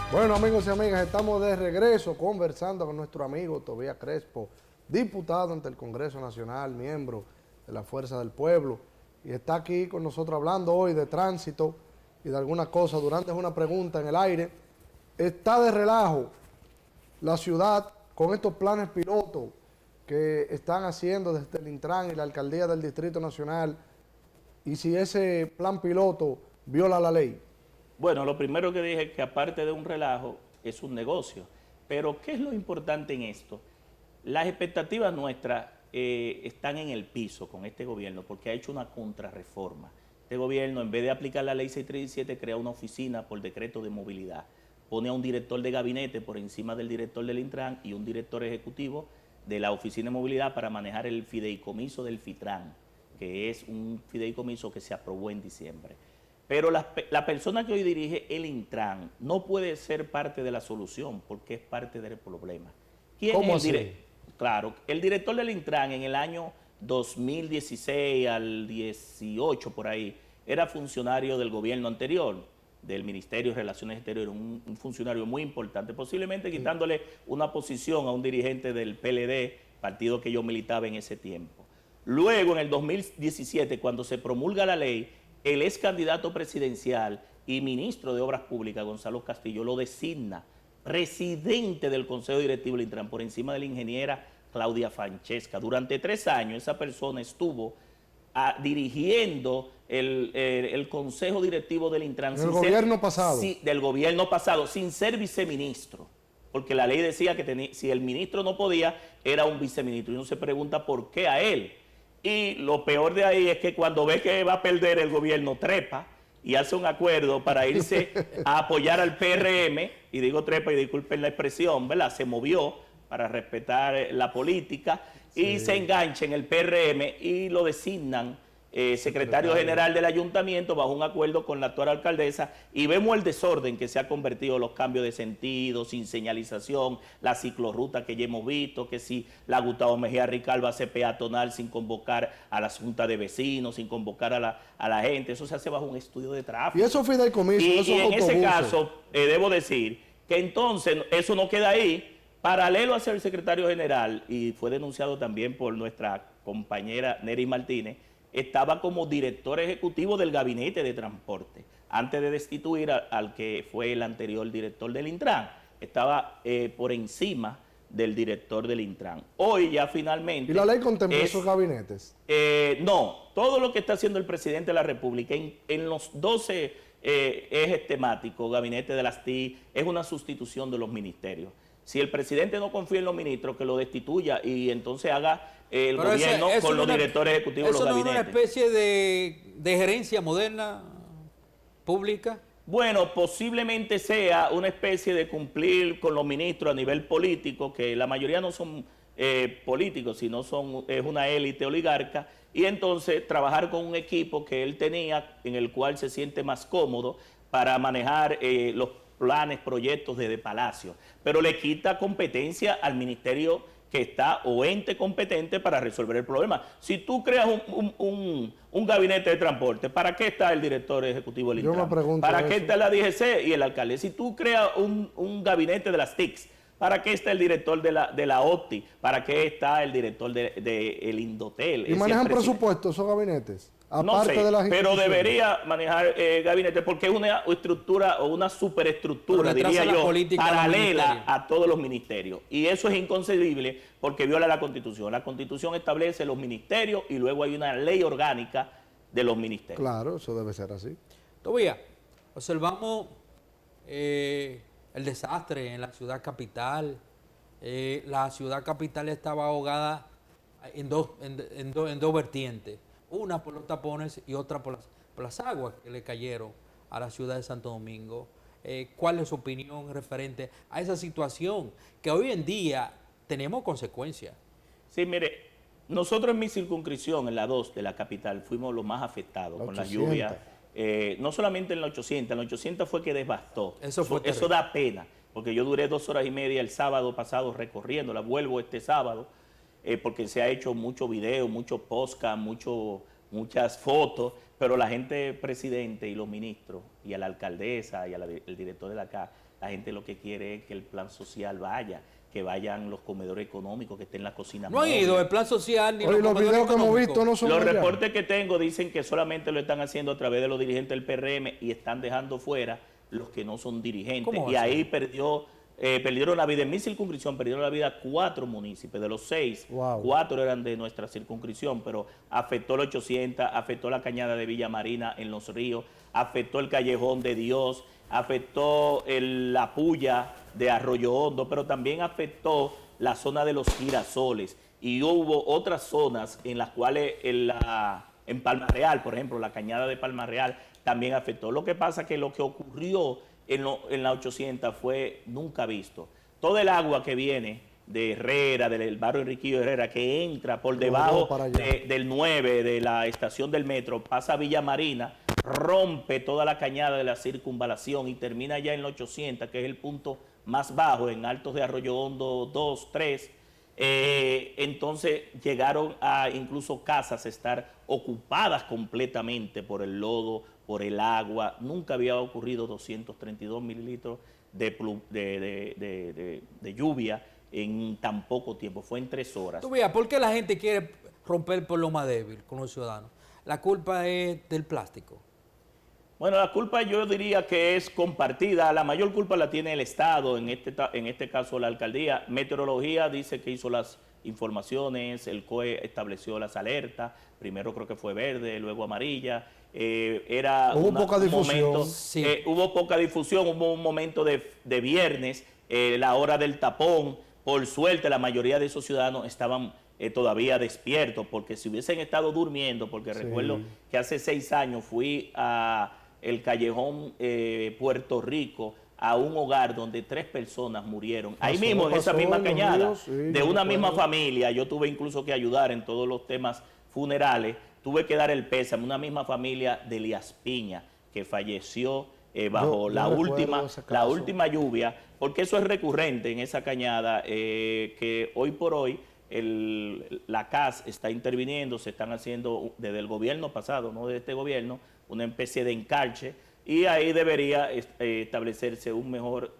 Bueno, amigos y amigas, estamos de regreso conversando con nuestro amigo Tobías Crespo, diputado ante el Congreso Nacional, miembro de la Fuerza del Pueblo, y está aquí con nosotros hablando hoy de tránsito y de algunas cosas. Durante una pregunta en el aire, ¿está de relajo la ciudad con estos planes pilotos que están haciendo desde el Intran y la Alcaldía del Distrito Nacional, y si ese plan piloto viola la ley? Bueno, lo primero que dije es que aparte de un relajo, es un negocio. Pero, ¿qué es lo importante en esto? Las expectativas nuestras están en el piso con este gobierno porque ha hecho una contrarreforma. Este gobierno, en vez de aplicar la ley 637, crea una oficina por decreto de movilidad. Pone a un director de gabinete por encima del director del Intran y un director ejecutivo de la oficina de movilidad para manejar el fideicomiso del FITRAN, que es un fideicomiso que se aprobó en diciembre. Pero la persona que hoy dirige el Intran no puede ser parte de la solución porque es parte del problema. ¿Quién ¿Cómo es el así? director? Claro, el director del Intran en el año 2016 al 18 por ahí era funcionario del gobierno anterior, del Ministerio de Relaciones Exteriores, un funcionario muy importante, posiblemente quitándole una posición a un dirigente del PLD, partido que yo militaba en ese tiempo. Luego, en el 2017, cuando se promulga la ley, el ex candidato presidencial y ministro de Obras Públicas, Gonzalo Castillo, lo designa presidente del Consejo Directivo del Intran por encima de la ingeniera Claudia Francesca. Durante 3 años esa persona estuvo dirigiendo el Consejo Directivo del Intran. En el gobierno pasado. Sí, del gobierno pasado, sin ser viceministro. Porque la ley decía que si el ministro no podía, era un viceministro. Y uno se pregunta por qué a él. Y lo peor de ahí es que cuando ve que va a perder el gobierno, trepa y hace un acuerdo para irse a apoyar al PRM, y digo trepa y disculpen la expresión, ¿verdad? Se movió para respetar la política y se engancha en el PRM y lo designan secretario general del ayuntamiento bajo un acuerdo con la actual alcaldesa, y vemos el desorden que se ha convertido, los cambios de sentido, sin señalización, la ciclorruta que ya hemos visto, que si la Gustavo Mejía Ricard va a ser peatonal sin convocar a la junta de vecinos, sin convocar a la gente, eso se hace bajo un estudio de tráfico. Y eso fideicomiso, y en ese caso, debo decir que entonces eso no queda ahí. Paralelo a ser el secretario general, y fue denunciado también por nuestra compañera Nery Martínez, estaba como director ejecutivo del gabinete de transporte, antes de destituir al que fue el anterior director del Intran. Estaba por encima del director del Intran. Hoy ya finalmente... ¿Y la ley contempla esos gabinetes? No, todo lo que está haciendo el presidente de la República en los 12 ejes temáticos, gabinete de las TI, es una sustitución de los ministerios. Si el presidente no confía en los ministros, que lo destituya y entonces haga el gobierno con los directores ejecutivos de los gabinetes. ¿Eso no es una especie de gerencia moderna pública? Bueno, posiblemente sea una especie de cumplir con los ministros a nivel político, que la mayoría no son políticos, sino es una élite oligarca, y entonces trabajar con un equipo que él tenía, en el cual se siente más cómodo para manejar los planes, proyectos desde Palacio, pero le quita competencia al ministerio que está o ente competente para resolver el problema. Si tú creas un gabinete de transporte, ¿para qué está el director ejecutivo del Intran? ¿Para qué está la DGC y el alcalde? Si tú creas un gabinete de las TICs, ¿para qué está el director de la OTI? ¿Para qué está el director del Indotel? ¿Y manejan presupuesto esos gabinetes? No sé, pero debería manejar gabinete porque es una estructura o una superestructura, diría yo, paralela a todos los ministerios. Y eso es inconcebible porque viola la Constitución. La Constitución establece los ministerios y luego hay una ley orgánica de los ministerios. Claro, eso debe ser así. Todavía observamos el desastre en la ciudad capital. La ciudad capital estaba ahogada en dos vertientes. Una por los tapones y otra por las aguas que le cayeron a la ciudad de Santo Domingo. ¿Cuál es su opinión referente a esa situación que hoy en día tenemos consecuencias? Sí, mire, nosotros en mi circunscripción, en la 2 de la capital, fuimos los más afectados con la lluvia. No solamente en la 800 fue que devastó. Eso da pena, porque yo duré 2 horas y media el sábado pasado recorriéndola, vuelvo este sábado, porque se ha hecho mucho video, mucho podcast, muchas fotos, Pero la gente presidente y los ministros y a la alcaldesa y el director de la CA, la gente lo que quiere es que el plan social vaya, que vayan los comedores económicos, que estén las cocinas No han ido el plan social ni Oye, los comedores videos que hemos económicos. visto no son Los allá. reportes que tengo dicen que solamente lo están haciendo a través de los dirigentes del PRM y están dejando fuera los que no son dirigentes. ¿Cómo Y así? ahí perdieron la vida, en mi circunscripción perdieron la vida 4 municipios, de los 6, Wow. 4 eran de nuestra circunscripción, pero afectó el 800, afectó la cañada de Villa Marina en Los Ríos, afectó el Callejón de Dios, afectó la Puya de Arroyo Hondo, pero también afectó la zona de los Girasoles, y hubo otras zonas en las cuales en Palma Real, por ejemplo, la cañada de Palma Real también afectó. Lo que pasa que lo que ocurrió en la 800 fue nunca visto. Todo el agua que viene de Herrera, del barrio Enriquillo Herrera, que entra por debajo para allá. del 9, de la estación del metro, pasa a Villa Marina, rompe toda la cañada de la circunvalación y termina ya en la 800, que es el punto más bajo, en Altos de Arroyo Hondo 2, 3. Entonces llegaron a incluso casas a estar ocupadas completamente por el lodo, por el agua. Nunca había ocurrido 232 mililitros de lluvia en tan poco tiempo, fue en 3 horas. Tú veas, ¿por qué la gente quiere romper por lo más débil con los ciudadanos? La culpa es del plástico. Bueno, la culpa yo diría que es compartida. La mayor culpa la tiene el Estado, en este caso la alcaldía. Meteorología dice que hizo las informaciones, el COE estableció las alertas, primero creo que fue verde, luego amarilla. Hubo poca difusión. Sí. Hubo poca difusión, hubo un momento de viernes, la hora del tapón. Por suerte la mayoría de esos ciudadanos estaban todavía despiertos, porque si hubiesen estado durmiendo, porque Sí. recuerdo que hace 6 años fui a el Callejón Puerto Rico, a un hogar donde 3 personas murieron. Ahí mismo, en esa misma en los cañada, ríos, sí, de yo una misma recuerdo. familia. Yo tuve incluso que ayudar en todos los temas funerales. Tuve que dar el pésame, una misma familia de Elías Piña, que falleció bajo Yo la recuerdo ese la caso. última lluvia, porque eso es recurrente en esa cañada, que hoy por hoy la CAS está interviniendo, se están haciendo desde el gobierno pasado, no de este gobierno, una especie de encarche, y ahí debería establecerse un mejor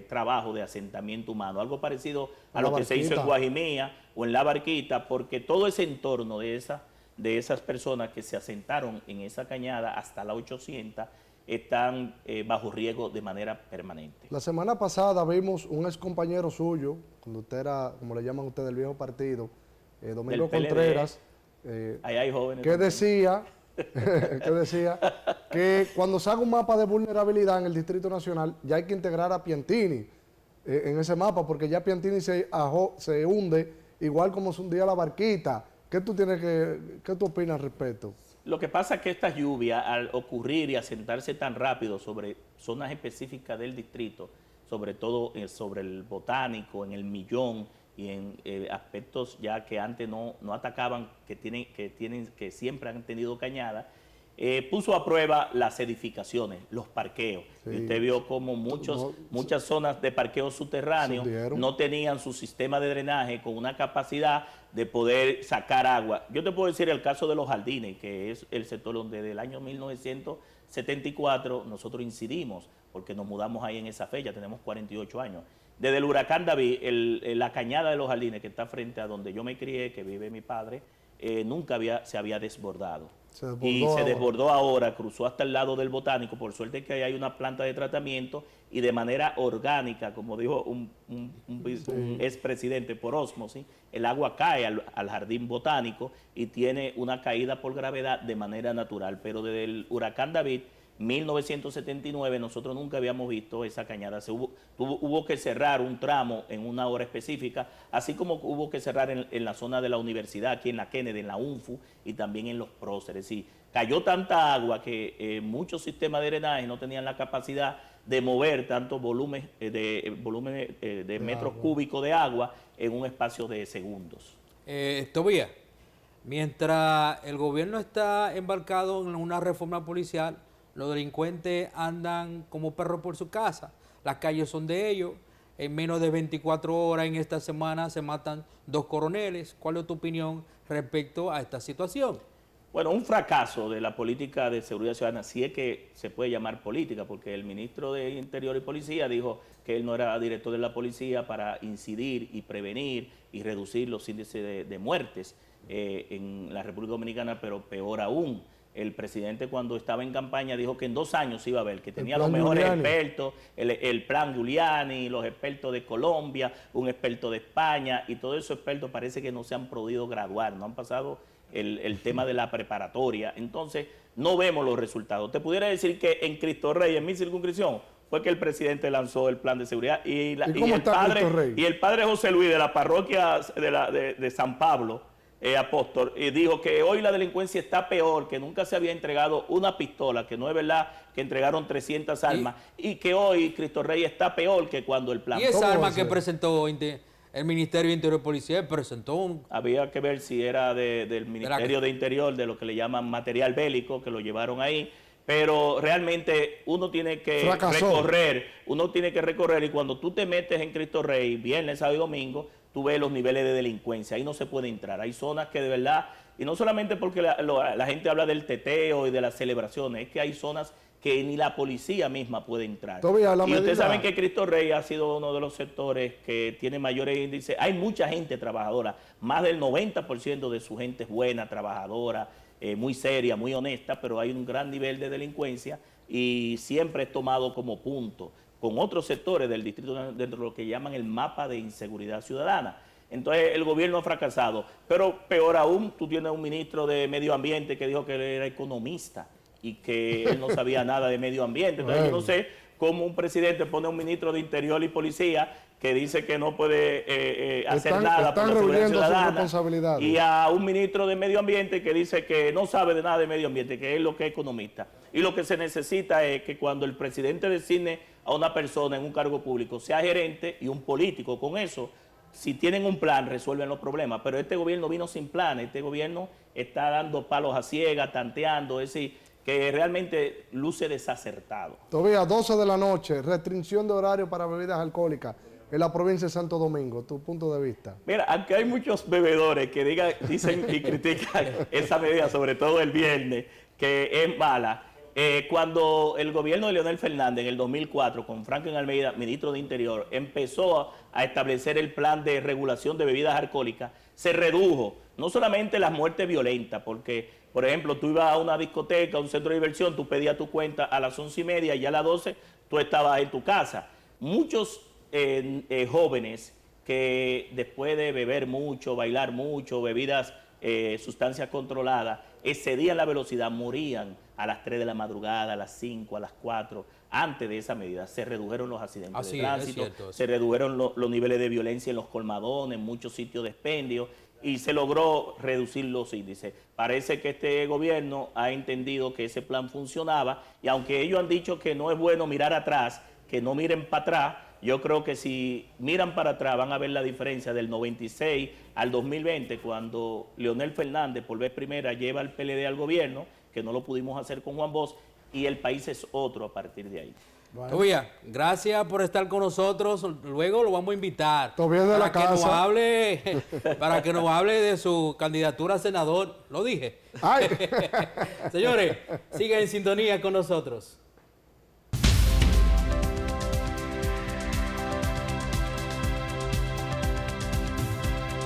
trabajo de asentamiento humano, algo parecido a La lo que se hizo en Barquita. Guajimía o en La Barquita, porque todo ese entorno de esas personas que se asentaron en esa cañada hasta la 800 están bajo riesgo de manera permanente. La semana pasada vimos un ex compañero suyo, cuando usted era, como le llaman ustedes, del viejo partido, Domingo Del PLD. Contreras, Ahí hay jóvenes. que también. decía, que decía que cuando se haga un mapa de vulnerabilidad en el Distrito Nacional, ya hay que integrar a Piantini en ese mapa, porque ya Piantini se hunde, igual como se hundía la Barquita. ¿Qué tú opinas al respecto? Lo que pasa es que esta lluvia, al ocurrir y asentarse tan rápido sobre zonas específicas del distrito, sobre todo sobre el Botánico, en el Millón y en aspectos ya que antes no atacaban, que siempre han tenido cañada, puso a prueba las edificaciones, los parqueos. Sí. Y usted vio como muchas zonas de parqueo subterráneo Se hundieron. no tenían su sistema de drenaje con una capacidad de poder sacar agua. Yo te puedo decir el caso de los jardines, que es el sector donde desde el año 1974 nosotros incidimos, porque nos mudamos ahí en esa fecha, tenemos 48 años. Desde el huracán David, la cañada de los jardines que está frente a donde yo me crié, que vive mi padre, nunca se había desbordado. Y se desbordó ahora, cruzó hasta el lado del Botánico. Por suerte que ahí hay una planta de tratamiento y de manera orgánica, como dijo un expresidente, por ósmosis, el agua cae al jardín botánico y tiene una caída por gravedad de manera natural. Pero desde el huracán David, 1979, nosotros nunca habíamos visto esa cañada. Hubo que cerrar un tramo en una hora específica, así como hubo que cerrar en la zona de la universidad, aquí en la Kennedy, en la UNFU y también en los próceres. Sí, cayó tanta agua que muchos sistemas de drenaje no tenían la capacidad de mover tanto volumen de metros cúbicos de agua en un espacio de segundos. Tobías, mientras el gobierno está embarcado en una reforma policial, los delincuentes andan como perros por su casa. Las calles son de ellos. En menos de 24 horas en esta semana se matan 2 coroneles. ¿Cuál es tu opinión respecto a esta situación? Bueno, un fracaso de la política de seguridad ciudadana, si es que se puede llamar política, porque el ministro de Interior y Policía dijo que él no era director de la policía para incidir y prevenir y reducir los índices de muertes en la República Dominicana, pero peor aún. El presidente cuando estaba en campaña dijo que en 2 años iba a ver, que tenía los mejores expertos, el plan Giuliani, los expertos de Colombia, un experto de España, y todos esos expertos parece que no se han podido graduar, no han pasado el tema de la preparatoria. Entonces, no vemos los resultados. Te pudiera decir que en Cristo Rey, en mi circunscripción, fue que el presidente lanzó el plan de seguridad y el padre José Luis de la parroquia de San Pablo, apóstol, dijo que hoy la delincuencia está peor, que nunca se había entregado una pistola, que no es verdad que entregaron 300 armas, y que hoy Cristo Rey está peor que cuando el plan. ¿Y esa arma que presentó el Ministerio de Interior y Policía? Había que ver si era del Ministerio de Interior, de lo que le llaman material bélico, que lo llevaron ahí. Pero realmente uno tiene que recorrer, y cuando tú te metes en Cristo Rey, viernes, sábado y domingo, tú ves los niveles de delincuencia, ahí no se puede entrar. Hay zonas que de verdad, y no solamente porque la gente habla del teteo y de las celebraciones, es que hay zonas que ni la policía misma puede entrar. Y ustedes saben que Cristo Rey ha sido uno de los sectores que tiene mayores índices. Hay mucha gente trabajadora, más del 90% de su gente es buena, trabajadora, muy seria, muy honesta, pero hay un gran nivel de delincuencia y siempre es tomado como punto con otros sectores del distrito dentro de lo que llaman el mapa de inseguridad ciudadana. Entonces el gobierno ha fracasado, pero peor aún, tú tienes un ministro de Medio Ambiente que dijo que él era economista y que él no sabía nada de medio ambiente. Entonces yo no sé cómo un presidente pone a un ministro de Interior y Policía que dice que no puede hacer nada por la seguridad ciudadana, y a un ministro de Medio Ambiente que dice que no sabe de nada de medio ambiente, que es lo que es economista. Y lo que se necesita es que cuando el presidente designe a una persona en un cargo público, sea gerente y un político. Con eso, si tienen un plan, resuelven los problemas. Pero este gobierno vino sin plan, este gobierno está dando palos a ciegas, tanteando, es decir, que realmente luce desacertado. Todavía 12 de la noche, restricción de horario para bebidas alcohólicas en la provincia de Santo Domingo, tu punto de vista. Mira, aunque hay muchos bebedores que dicen y critican esa medida, sobre todo el viernes, que es mala, cuando el gobierno de Leonel Fernández en el 2004, con Franklin Almeida, ministro de Interior, empezó a establecer el plan de regulación de bebidas alcohólicas, se redujo no solamente las muertes violentas, porque, por ejemplo, tú ibas a una discoteca, a un centro de diversión, tú pedías tu cuenta a las 11:30 y ya a las 12 tú estabas en tu casa. Muchos jóvenes que después de beber mucho, bailar mucho, bebidas, sustancias controladas, excedían la velocidad, morían a las 3 de la madrugada, a las 5, a las 4. Antes de esa medida se redujeron los accidentes de tránsito, se redujeron los niveles de violencia en los colmadones, en muchos sitios de expendio, y se logró reducir los índices. Parece que este gobierno ha entendido que ese plan funcionaba, y aunque ellos han dicho que no es bueno mirar atrás, que no miren para atrás, yo creo que si miran para atrás van a ver la diferencia del 96 al 2020, cuando Leonel Fernández por vez primera lleva al PLD al gobierno, que no lo pudimos hacer con Juan Bosch, y el país es otro a partir de ahí. Bueno. Tobías, gracias por estar con nosotros. Luego lo vamos a invitar para que nos hable de su candidatura a senador. Lo dije. Ay. Señores, sigan en sintonía con nosotros.